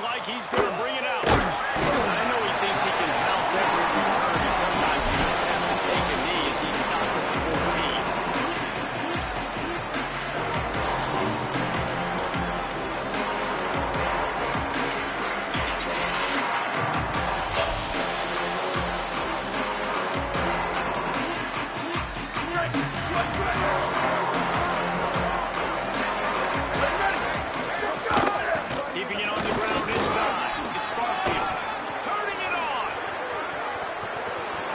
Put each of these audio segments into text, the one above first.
like he's going to bring it out. I know he thinks he can house every return, and sometimes you just have to take a knee as he stops at the 14. Keeping it on the ground inside. It's Barfield. Turning it on.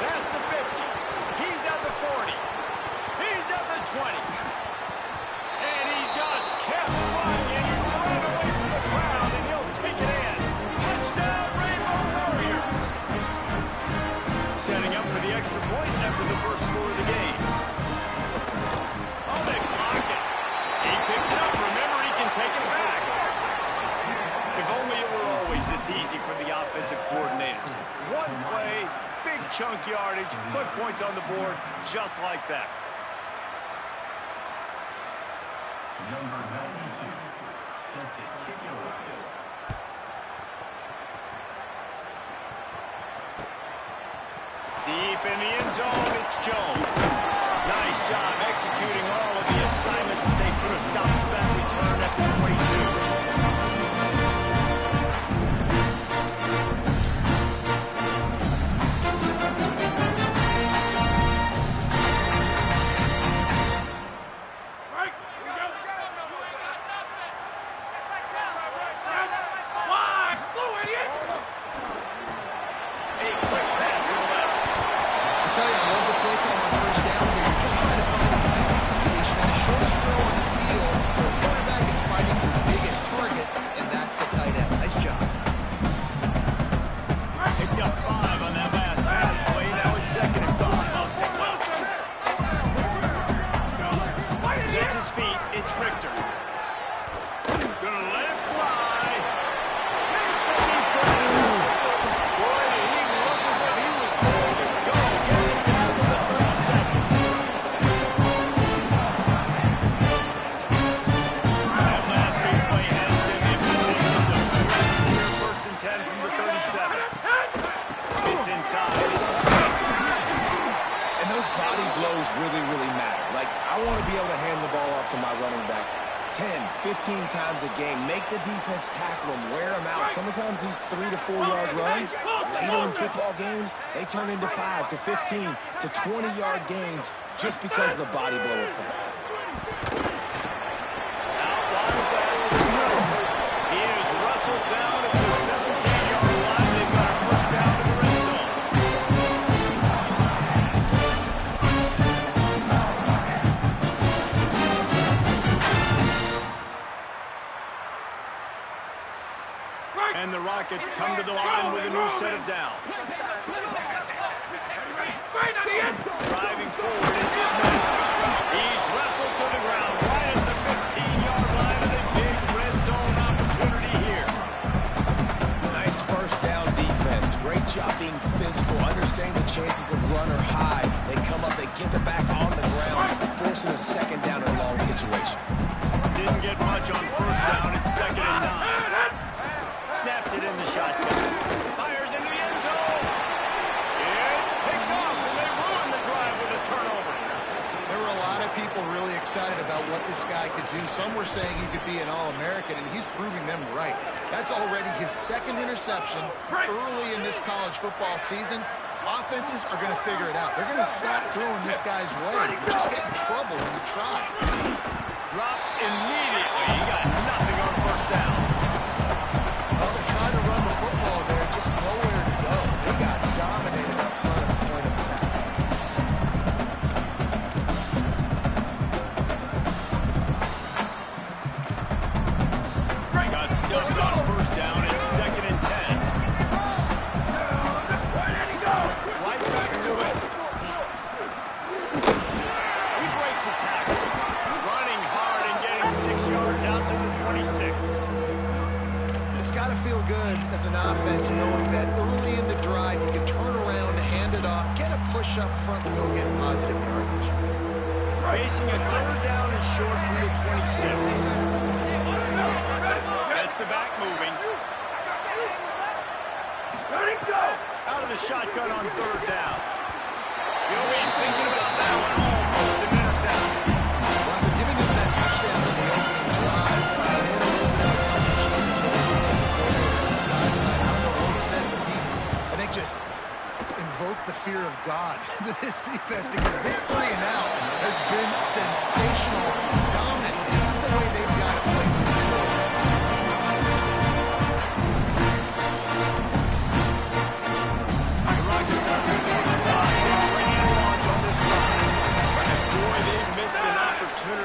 That's the 50. He's at the 40. He's at the 20. And he just kept running, and he ran away from the crowd, and he'll take it in. Touchdown, Rainbow Warriors. Setting up for the extra point after the first score of the game. Oh, they blocked it. He picks it up. Remember, he can take it back. If only it were always this easy for the offensive coordinators. One play, big chunk yardage, put points on the board just like that. Number 92, set to kick it away. Deep in the end zone, it's Jones. Nice job executing all of the assignments as they put a stop to that return at the 22. Really matter. Like, I want to be able to hand the ball off to my running back 10, 15 times a game. Make the defense tackle them, wear them out. Sometimes these 3 to 4 yard runs, later in football games, they turn into 5 to 15 to 20 yard gains just because of the body blow effect. He is wrestled down at the 17-yard line. They've got a first down to the red zone. And the Rockets come to the line with a new set of downs. Driving forward, it's Smith. He's wrestled to the ground right at the 15-yard line of the big red zone opportunity here. Nice first down defense. Great job being physical, understanding the chances of run or high. They come up, they get the back on the ground, forcing a second down and long situation. Didn't get much on first down. It's 2nd and 9. Snapped it in the shotgun. Fires into the end zone. It's picked off, and they ruined the drive with a turnover. There were a lot of people really excited about what this guy could do. Some were saying he could be an All-American, and he's proving them right. That's already his 2nd interception early in this college football season. Offenses are going to figure it out. They're going to stop throwing this guy's way. You just get in trouble when you try. Drop immediately. He got nothing on first down. Well, they're trying to run the football there, just nowhere to go. They got dominated up front at the point of attack. Got stuffed on first down. It's 2nd and 10. Right back to it. He breaks a tackle. Running hard and getting 6 yards out to the 26. It's got to feel good as an offense knowing that early in the drive you can turn around, hand it off, get a push up front, and go get positive yardage. Facing a 3rd down and short from the 26. That's the back moving. Out of the shotgun on third down. You'll be thinking about that one, almost an interception. Well, after giving him that touchdown in the opening drive, they had a little bit of a come to Jesus with the defensive coordinator on the sideline. I don't know what he said, but I think just invoked the fear of God to this defense, because this 3 and out has been sensational, dominant. This is the way they've got to play.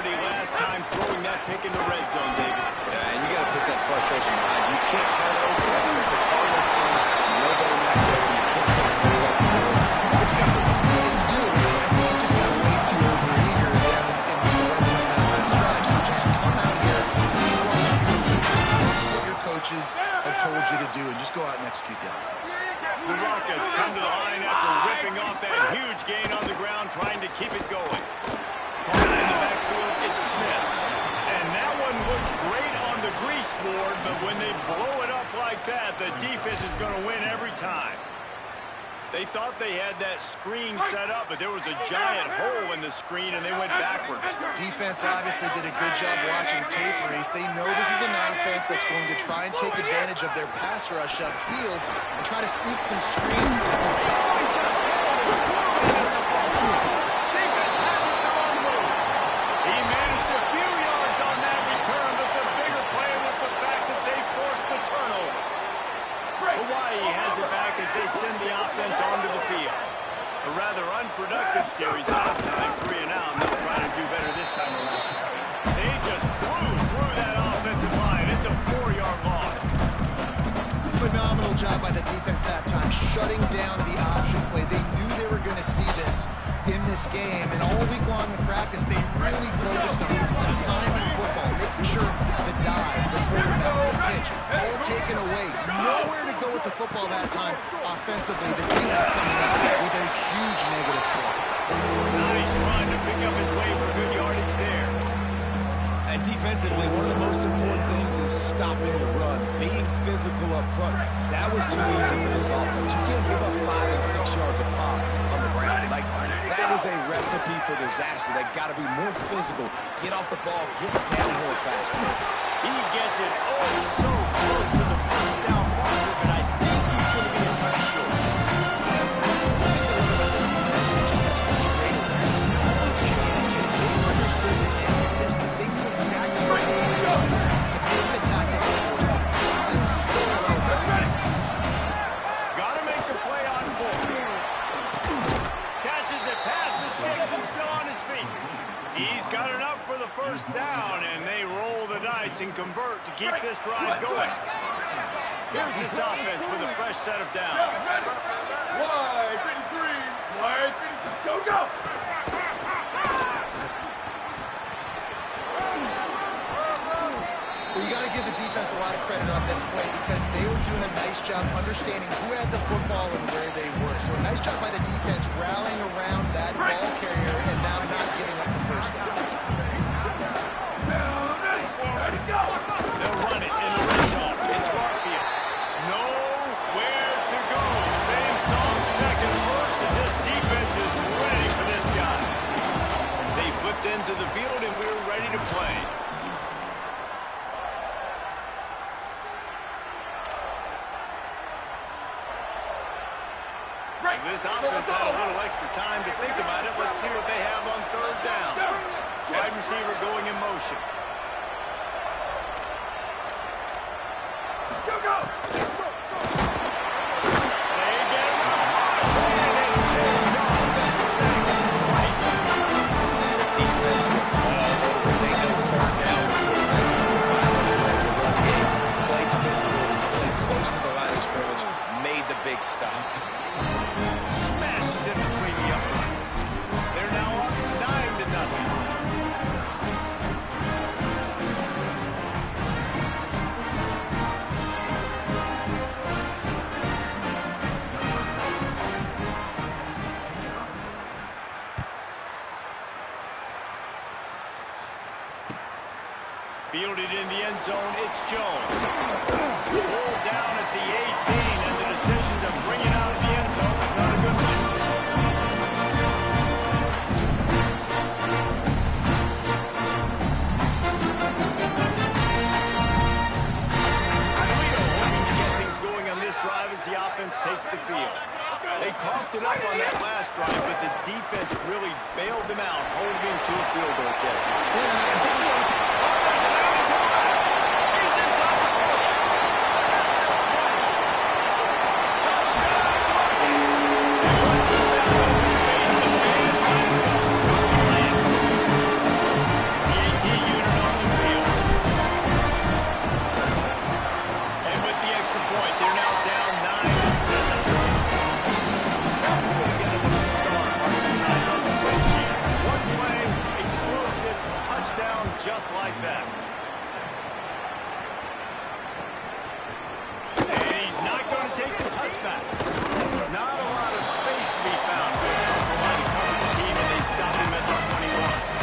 Last time throwing that pick in the red zone, David. Yeah, and you got to put that frustration behind you. You can't turn it over. That's a Cardinals sin. No better than that, Jesse. You can't take it over. But you got to put it do. I think he just got way too overeager down in the red zone that last drive. So just come out here, trust what your coaches have told you to do, and just go out and execute the offense. The Rockets come to the line after ripping off that huge gain on the ground, trying to keep it going. In the backfield, it's Smith. And that one looked great on the grease board, but when they blow it up like that, the defense is going to win every time. They thought they had that screen set up, but there was a giant hole in the screen, and they went backwards. Defense obviously did a good job watching tape, Reese. They know this is an offense that's going to try and take advantage of their pass rush upfield and try to sneak some screen. Oh, he just held it. That's a ball. Defense has it the wrong move. He managed a few yards on that return, but the bigger play was the fact that they forced the turnover. Hawaii has it back as they send the offense onto the field. A rather unproductive series last time, 3 and out, and they'll try to do better this time around. They just blew through that offensive line. It's a 4-yard loss. Phenomenal job by the defense that time, shutting down the option play. They knew they were going to see this in this game, and all week long in practice, they really focused on this assignment football, making sure the dive, the quarterback, the pitch, all taken away. Nowhere to go with the football that time offensively. The defense coming out with a huge negative play. Nice run to pick up his way for good yardage there. And defensively, one of the most important things is stopping the run, being physical up front. That was too easy for this offense. You can't give up 5 and 6 yards a pop on the ground. Like, that is a recipe for disaster. They got to be more physical. Get off the ball, get downhill faster. He gets it so close to the first down marker, but I think he's going to be a touch short. He's got enough for the first down, and they roll the dice and convert to keep this drive going. Here's this offense with a fresh set of downs. Wide 33, wide 33, go, go! Well, you got to give the defense a lot of credit on this play, because they were doing a nice job understanding who had the football and where they were. So a nice job by the defense rallying around that ball carrier and now not giving up the first down. Ready, go! They'll run it in the red zone. It's Barfield. Nowhere to go. Same song, second verse, and this defense is ready for this guy. They flipped into the field, and we're ready to play. This offense had a little extra time to think about it. Let's see what they have on third down. Wide receiver going in motion. Go, go! They get him up. And it picks up the second right. The defense was all over. They know third down. Played physical, played close to the line of scrimmage, made the big stop. Smashes in between the uprights. They're now up 9-0. Fielded in the end zone, it's Jones. Pulled down at the 18, and the decision bringing out of the end zone is not a good one. Drive as the offense takes the field. They coughed it up on that last drive, but the defense really bailed them out, holding him to a field goal, Jesse. There's an out to the right. He's inside the 40. Touchdown, Once he found open space, the man was stopped. The AT unit on the field. And with the extra point, they're now down 9-7. That's going to get them a star mark inside on the win sheet. One play, explosive, touchdown just like that. And he's not going to take the touchback. Not a lot of space to be found. Good hustle by the coverage team, and they stop him at the 21.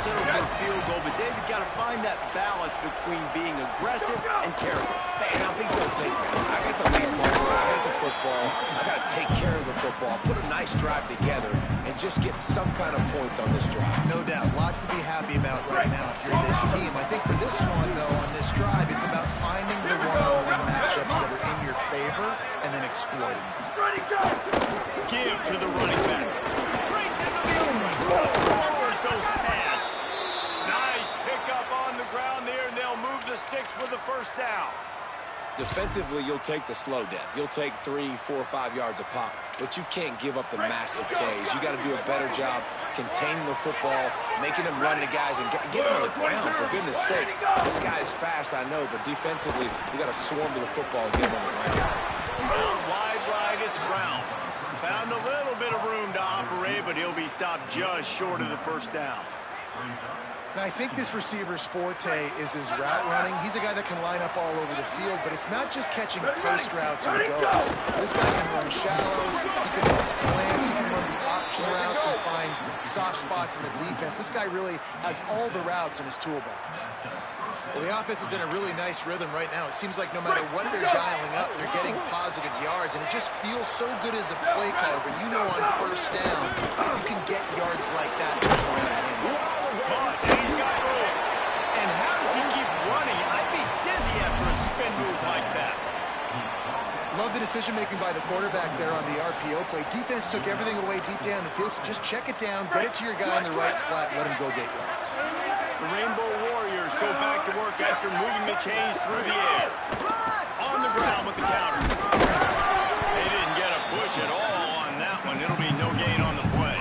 Settle for a field goal, but David got to find that balance between being aggressive and careful. Man, I think they'll take that. I got the lead ball, I got the football, I got to take care of the football, put a nice drive together, and just get some kind of points on this drive. No doubt. Lots to be happy about right now if you're this team. I think for this one, though, on this drive, it's about finding the one-on-one matchups that are in your favor and then exploiting them. Give to the running back. Breaks into the open. Lowers those pads. Nice pickup on the ground there, and they'll move the sticks with the first down. Defensively, you'll take the slow death. You'll take 3, 4, 5 yards a pop, but you can't give up the massive plays. You got to do a better job containing the football, making them run the guys, and get them on the ground, for goodness sakes. This guy is fast, I know, but defensively, you got to swarm to the football and get him on the ground. Wide right, it's Brown. Found a little bit of room to operate, but he'll be stopped just short of the first down. Now, I think this receiver's forte is his route running. He's a guy that can line up all over the field, but it's not just catching post routes or goes. This guy can run shallows, he can run slants, he can run the option routes and find soft spots in the defense. This guy really has all the routes in his toolbox. Well, the offense is in a really nice rhythm right now. It seems like no matter what they're dialing up, they're getting positive yards, and it just feels so good as a play caller. But you know on first down, you can get yards like that around him. And he's got room. And how does he keep running? I'd be dizzy after a spin move like that. Love the decision-making by the quarterback there on the RPO play. Defense took everything away deep down the field, so just check it down, get it to your guy in the right flat, let him go get yards. The Rainbow Warriors go back to work after moving the chains through the air. On the ground with the counter. They didn't get a push at all on that one. It'll be no gain on the play.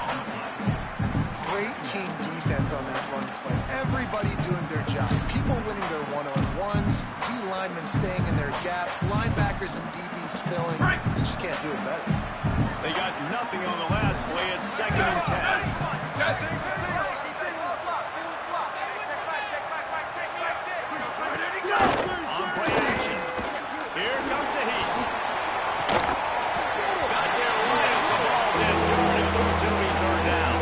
Great team defense on that run play. Everybody doing their job. People winning their one-on-ones, D-linemen staying in their gaps, linebackers and DBs filling. You just can't do it better. They got nothing on the last play. It's 2nd and 10. On play action. Here comes the heat. Got there right as the ball then turned it loose. It'll be 3rd down.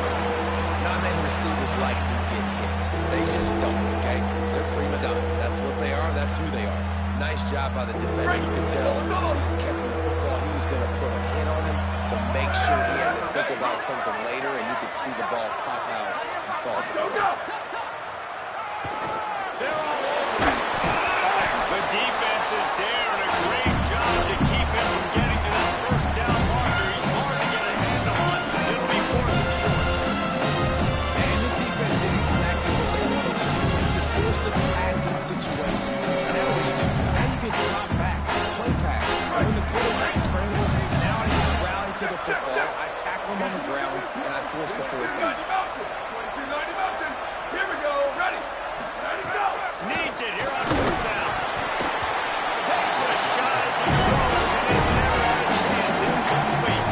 Not many receivers like to get hit. They just don't, okay? They're prima donnas. That's what they are. That's who they are. Nice job by the defender. You can tell he was catching the football. He was going to put a hit on him to make sure he had to think about something later, and you could see the ball pop out and fall to the ground. They're all over it. The defense is there, and a great job to keep him from getting to that first down marker. He's hard to get a handle on. It'll be 4th and short. And this defense did exactly what they wanted to do. You force the passing situations. Now you can drop back, play pass. When the quarterback scrambles, now I just rally to the football. I tackle him on the ground, and I force the 4th down. 22-90 mountain. Here we go. Ready. Ready, go. Needs it here on 4th down. Takes a shot as he throws, and it never had a chance. It's complete.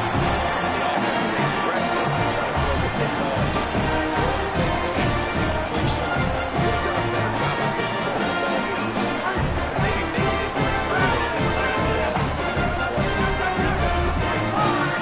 The offense stays aggressive. They try to throw the football. They're on the same page. Completion. He could have done a better job, I think, throwing the ball to his receiver. And maybe they weren't expecting anything like that. Defense gets the big stop.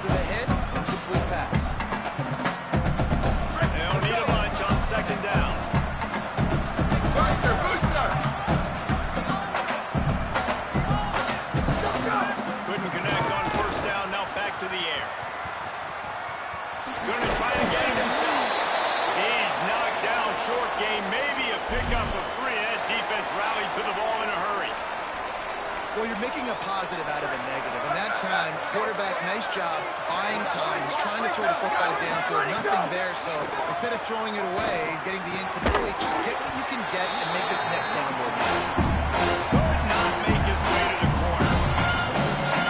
because of the hit. Complete pass. They don't need a bunch on second down. Booster, booster! Couldn't connect on first down. Now back to the air. Going to try to get it himself. He's knocked down. Short game. Maybe a pickup of 3. That defense rallied to the ball in a hurry. Well, you're making a positive out of a negative. And that time, quarterback, nice job buying time. He's trying to throw the football downfield. Nothing there, so instead of throwing it away, getting the incomplete, just get what you can get and make this next down more meaningful. Could not make his way to the corner.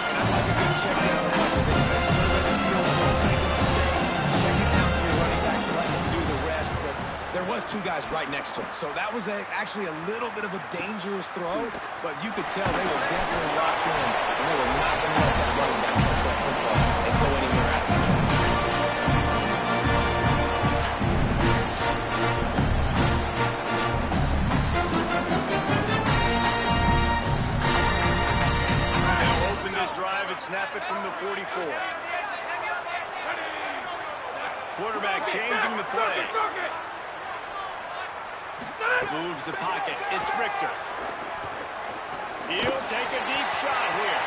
And I like a good check down as much as anybody. Survey the field, don't make a mistake. Check it down to your running back, let him do the rest. But there was 2 guys right next to him. So that was actually a little bit of a dangerous throw, but you could tell they were definitely locked in, and they were not going to let that running back touch that football and go anywhere after that. They'll open this drive and snap it from the 44. Quarterback changing the play. Moves the pocket. It's Richter. He'll take a deep shot here.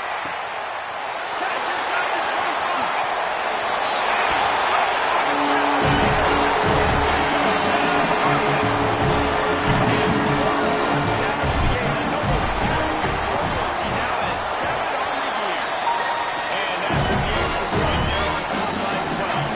Catch inside the 25. And he's somewhat around the his 4th touchdown to the game. That's almost half his totals. He now has 7 on the year. And after the extra point, they're on top by 12.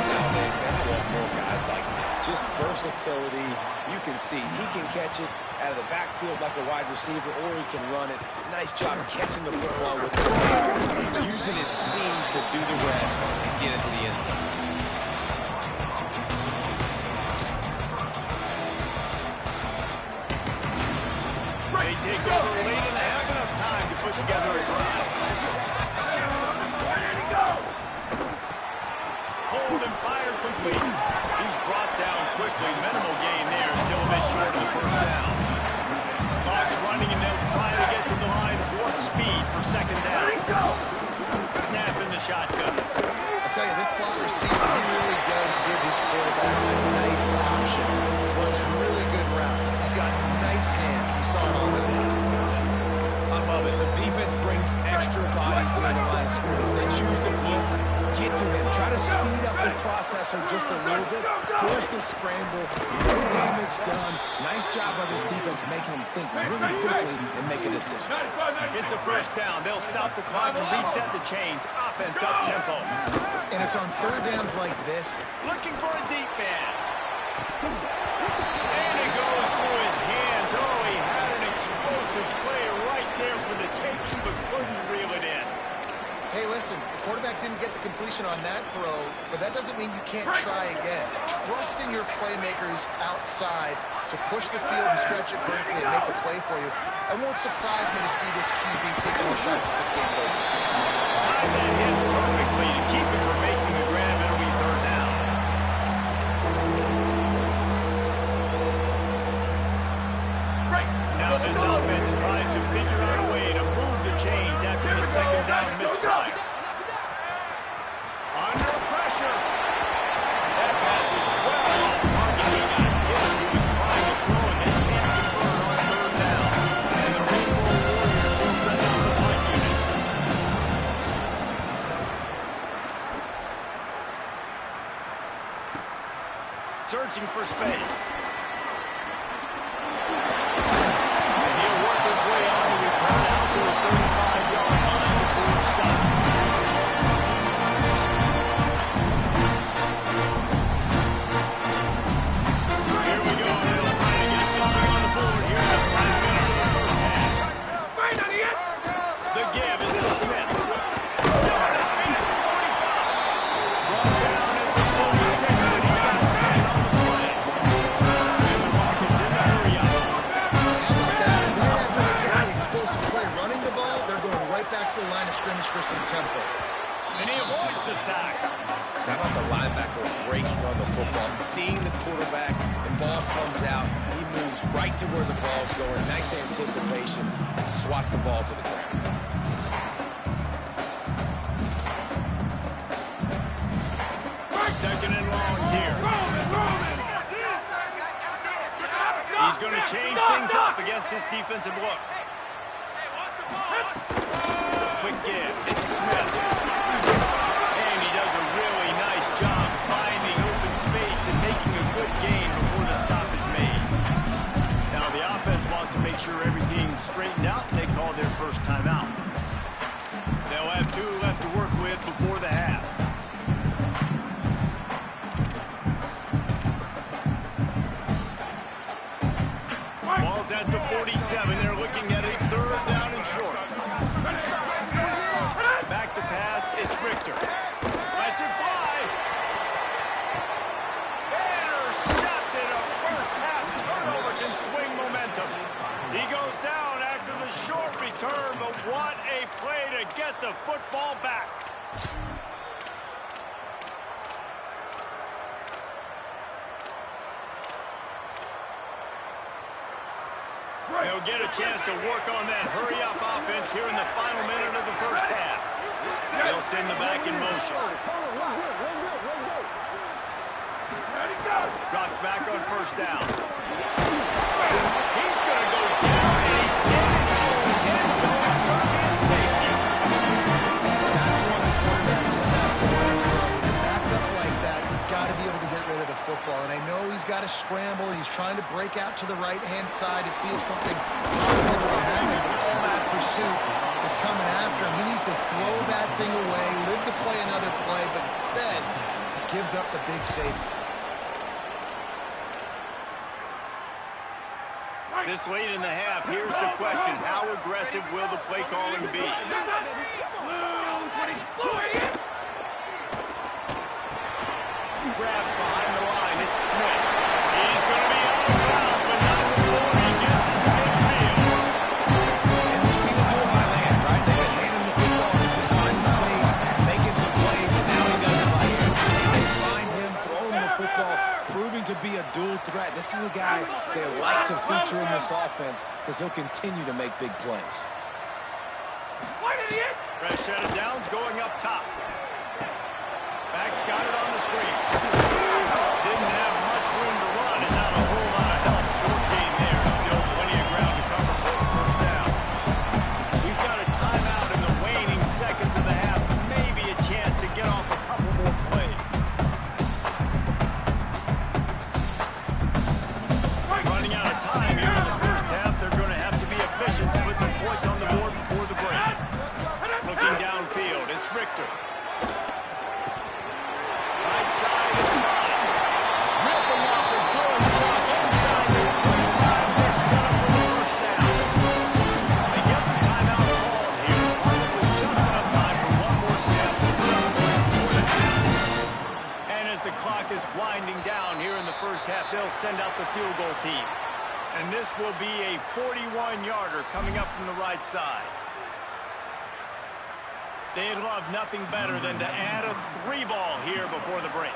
Nowadays, man, I want more guys like this. Just versatility. You can see he can catch it out of the backfield like a wide receiver, or he can run it. Nice job catching the football with his hands, using his speed to do the rest and get into the end zone. They take over late and have enough time to put together a drive. Hold and fire complete. He's brought down quickly. Minimal gain there. Still a bit short of the first down. Clock's running, and they'll try to get to the line. Warp speed for second down. Snap in the shotgun. I tell you, this slot receiver, he really does give his quarterback a nice option. Runs really good routes. He's got nice hands. You saw it on that last play. I love it. The defense brings extra bodies during the line of scrimmage. They choose to blitz, get to him, try to speed up the processor just a little bit, force the scramble, no damage done. Nice job by this defense making him think really quickly and make a decision. It's a first down. They'll stop the clock and reset the chains. Offense up tempo. And it's on third downs like this. Looking for a deep man. And it goes through his hands. Oh, he had an explosive play right there for the taking, but couldn't reel it in. Hey, listen, the quarterback didn't get the completion on that throw, but that doesn't mean you can't try again. Trust in your playmakers outside to push the field and stretch it vertically and make a play for you. It won't surprise me to see this QB taking more shots as this game goes on. Timed that hit perfectly to keep it from making the grab. It'll be third down. Now this offense tries to figure out a way to move the chains after the second down misfire. Under pressure. That pass is well off target. He got hit as he was trying to throw, and they can't convert on third down. And the Rainbow Warriors will send out the punt unit. Searching for space. And he'll work his way on to return out to the 35-yard line before he stops. Here we go. They'll try to get something on the board here in the 5 minutes of the first half. The give is to Smith. Down his feet at the 45. Brought down at the 46, but he got 10 on the play. And the Rockets in the hurry up. Right after they get the explosive play running the ball, they're going right back to the line of scrimmage for some tempo. And he avoids the sack. How about the linebacker breaking on the football, seeing the quarterback, and ball comes out. He moves right to where the ball's going. Nice anticipation, and swats the ball to the ground. Second and long here. He's going to change things up against this defensive look. Quick give. It's Smith. And he does a really nice job finding open space and making a good gain before the stop is made. Now the offense wants to make sure everything's straightened out, and they call their first timeout. They'll have 2 left to work with before the half. Ball's at the 47. They're looking at a 3rd down and short. Back to pass. It's Richter. Lets it fly. Intercepted. A first half turnover can swing momentum. He goes down after the short return, but what a play to get the football back. They'll get a chance to work on that hurry-up offense here in the final minute of the first half. They'll send the back in motion. Drops back on first down. He's going to go down, and he's in his own end zone. It's going to be a safety. That's one the quarterback just has to learn from. When you're backed up like that, you've got to be able to get rid of the football. And I know he's got to scramble. He's trying to break out to the right-hand side to see if something positive can happen. But all that pursuit is coming after him. He needs to throw that thing away, live to play another play, but instead, he gives up the big safety. This late in the half, here's the question. How aggressive will the play calling be? Grabbed behind the line. It's Smith. He's going to be out of bounds, but not before he gets it to midfield. And we've seen him do it by land, right? They've been handing the football, just finding space, making some plays, and now he does it by hand. They find him, throwing the football, proving to be a dual threat. This is a guy they like to feature in this offense because he'll continue to make big plays. Fresh set of downs going up top. Back's got it on the screen. Didn't have much room to run and not a whole lot of help. Short gain there. Still plenty of ground to cover for the first down. We've got a timeout in the waning seconds of the half. Maybe a chance to get off a couple more plays. Running out of time here in the first half. They're going to have to be efficient to put some points on the board before the break. Looking downfield, it's Richter. Right side, it's Mott. Ripping off a good chunk inside the 25. They're set up for the first down. They get the timeout called here. Probably just enough time for one more snap before the half. And as the clock is winding down here in the first half, they'll send out the field goal team. And this will be a 41-yarder coming up from the right side. They'd love nothing better than to add a 3-ball here before the break.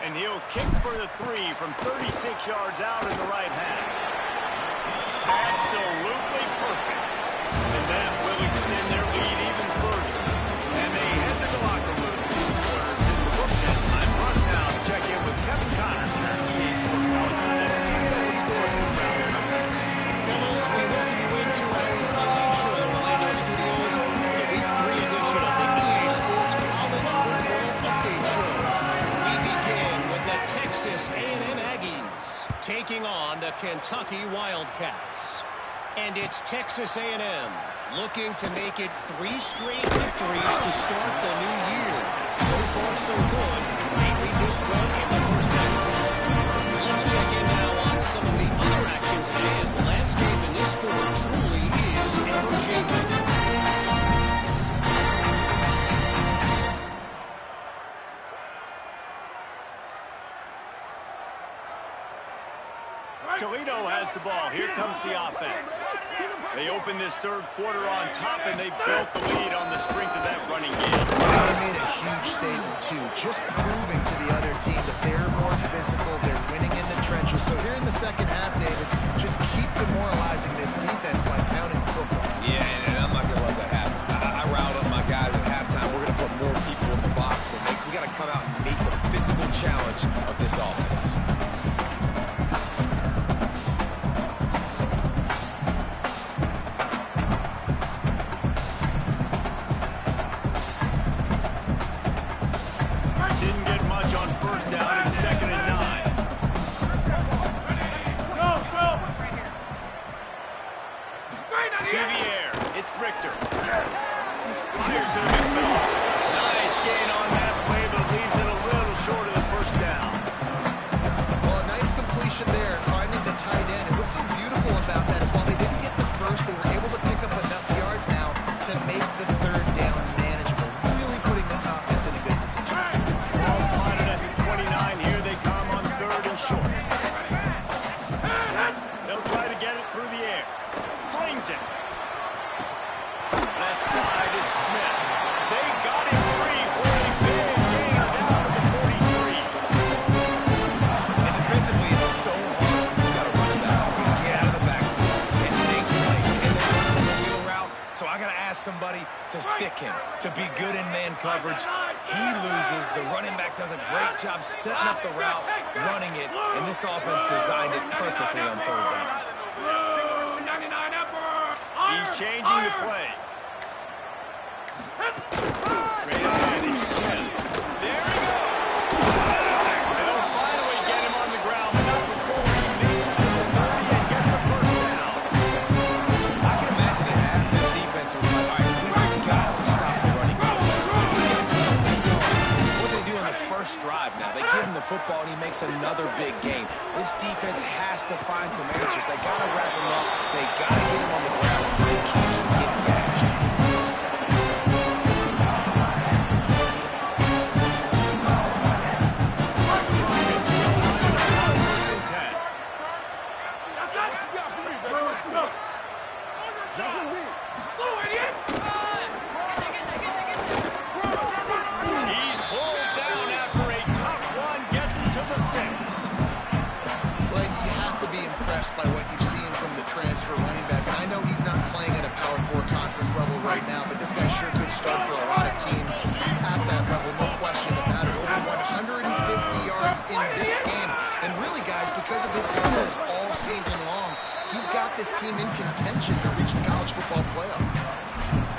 And he'll kick for the 3 from 36 yards out in the right half. Absolutely perfect. And that will extend their lead even further. And they head to the locker room. Quarters in the book net. I'm Russ now to check in with Kevin Connors from our EA Sports College Football Studio with scores this round. Fellows, we welcome you into our Monday show in Orlando Studios for the Week 3 edition of the EA Sports College Football Update Show. We begin with the Texas A&M Aggies taking on the Kentucky Wildcats. And it's Texas A&M looking to make it 3 straight victories to start the new year. So far, so good. They lead this one in the first half. Let's check in now on some of the other action today as the landscape in this sport truly is ever-changing. Toledo has the ball. Here comes the offense. They open this third quarter on top, and they built the lead on the strength of that running game. They made a huge statement, too, just proving to the other team that they're more physical, they're winning in the trenches. So here in the second half, David, just keep demoralizing this defense by pounding the football. Yeah, and I'm not going to let that happen. I riled up my guys at halftime. We're going to put more people in the box, and we got to come out and meet the physical challenge of this offense. Didn't get much on first down and 2nd and 9. To the air. It's Richter. Fires to the midfield. Nice gain on that play, but leaves it a little short of the first down. Well, a nice completion there, finding the tight end. And what's so beautiful about that is while they didn't get the first, they were able to pick up enough yards now to make the 3rd down manageable. Really putting this offense in a good position. Ball spotted at the 29. Here they come on 3rd and short. They'll try to get it through the air. Slings it. Left side is Smith. They got him free for a big gain down to the 43. And defensively, it's so hard. You've got to run it back. Get out of the backfield and make plays. And then run the wheel route. So I got to ask somebody to stick him, to be good in man coverage. He loses. The running back does a great job setting up the route, running it, and this offense designed it perfectly on 3rd down. He's changing the play. Great advantage, Smith. There he goes. They'll finally get him on the ground, but not before he makes it to the 30 and gets a first down. I can imagine it had this defense was like, all right, we've got to stop the running game. What do they do on the first drive now? They give him the football, and he makes another big gain. This defense has to find some answers. They got to wrap him up. They got to get him on the ground. They can't keep getting gashed. He's pulled down after a tough one, gets it to the 6. Well, you have to be impressed by what you've seen from the transfer running back. And I know he's not playing at a Power 4 conference level right now, but this guy sure could start for a lot of teams at that level, no question about it. Over 150 yards in this game. And really, guys, because of his success all season long, he's got this team in contention to reach the college football playoff.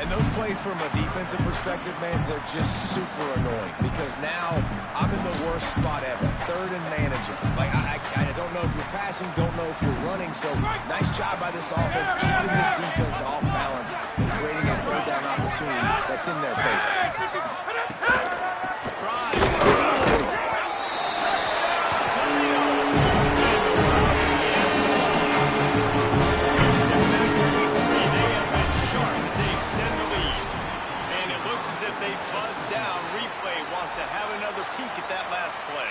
And those plays from a defensive perspective, man, they're just super annoying because now I'm in the worst spot ever. 3rd and manager. Like, I don't know if you're passing, don't know if you're running. So nice job by this offense keeping this defense off balance and creating a 3rd down opportunity that's in their favor. They buzzed down. Replay wants to have another peek at that last play.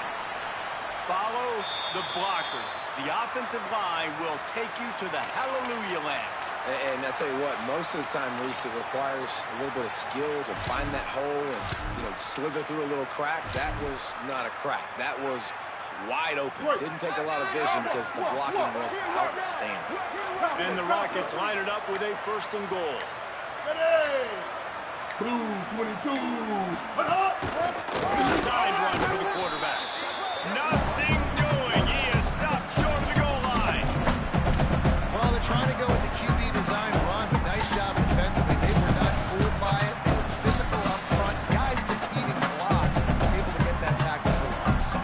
Follow the blockers. The offensive line will take you to the hallelujah land. And I tell you what, most of the time, Reese, it requires a little bit of skill to find that hole and, slither through a little crack. That was not a crack. That was wide open. Didn't take a lot of vision because the blocking was outstanding. And the Rockets line it up with a 1st and goal. Blue 22. Side run for the quarterback. Nothing doing. He is stopped short of the goal line. Well, they're trying to go with the QB design run, but nice job defensively. They were not fooled by it. They were physical up front. Guys defeating blocks, able to get that tackle for loss.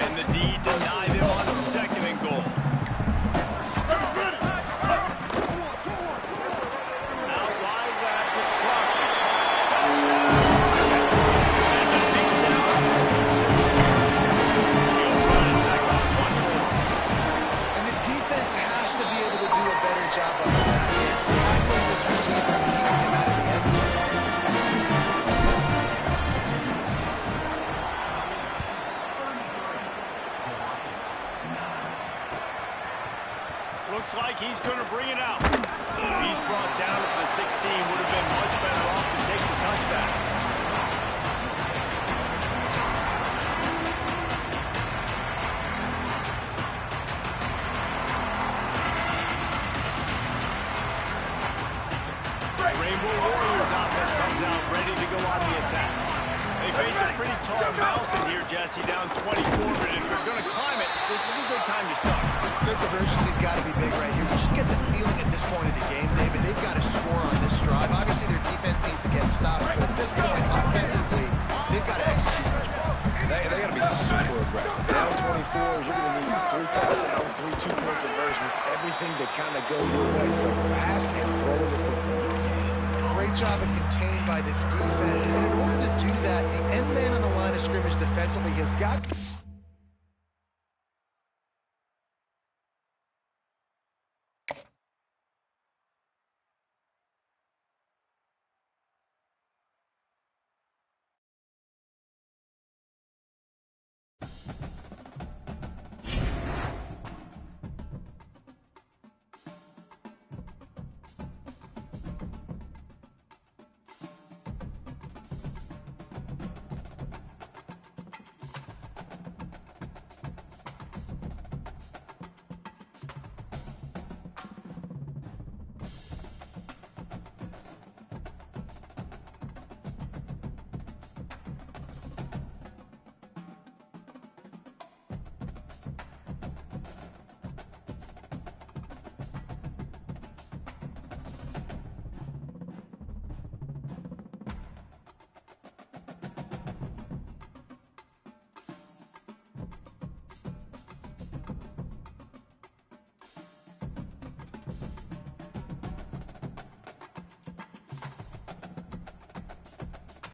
And the D denied him on 2nd and goal. Looks like he's going to bring it out. He's brought down at the 16. Would have been much better off to take the touchback. Rainbow Warriors offense comes out ready to go on the attack. They face a pretty tall mountain here, Jesse, down 24, but if they're going to climb it, this is a good time to start. Sense of urgency's got to be big right here. You just get the feeling at this point of the game, David, they've got to score on this drive. Obviously, their defense needs to get stops, but at this point, offensively, they've got to execute much better. They got to be super aggressive. Down 24, you're going to need 3 touchdowns, 3 two-point conversions, everything to kind of go your way. So fast and throw the football. Great job of contained by this defense, and in order to do that, the end man on the line of scrimmage defensively has got...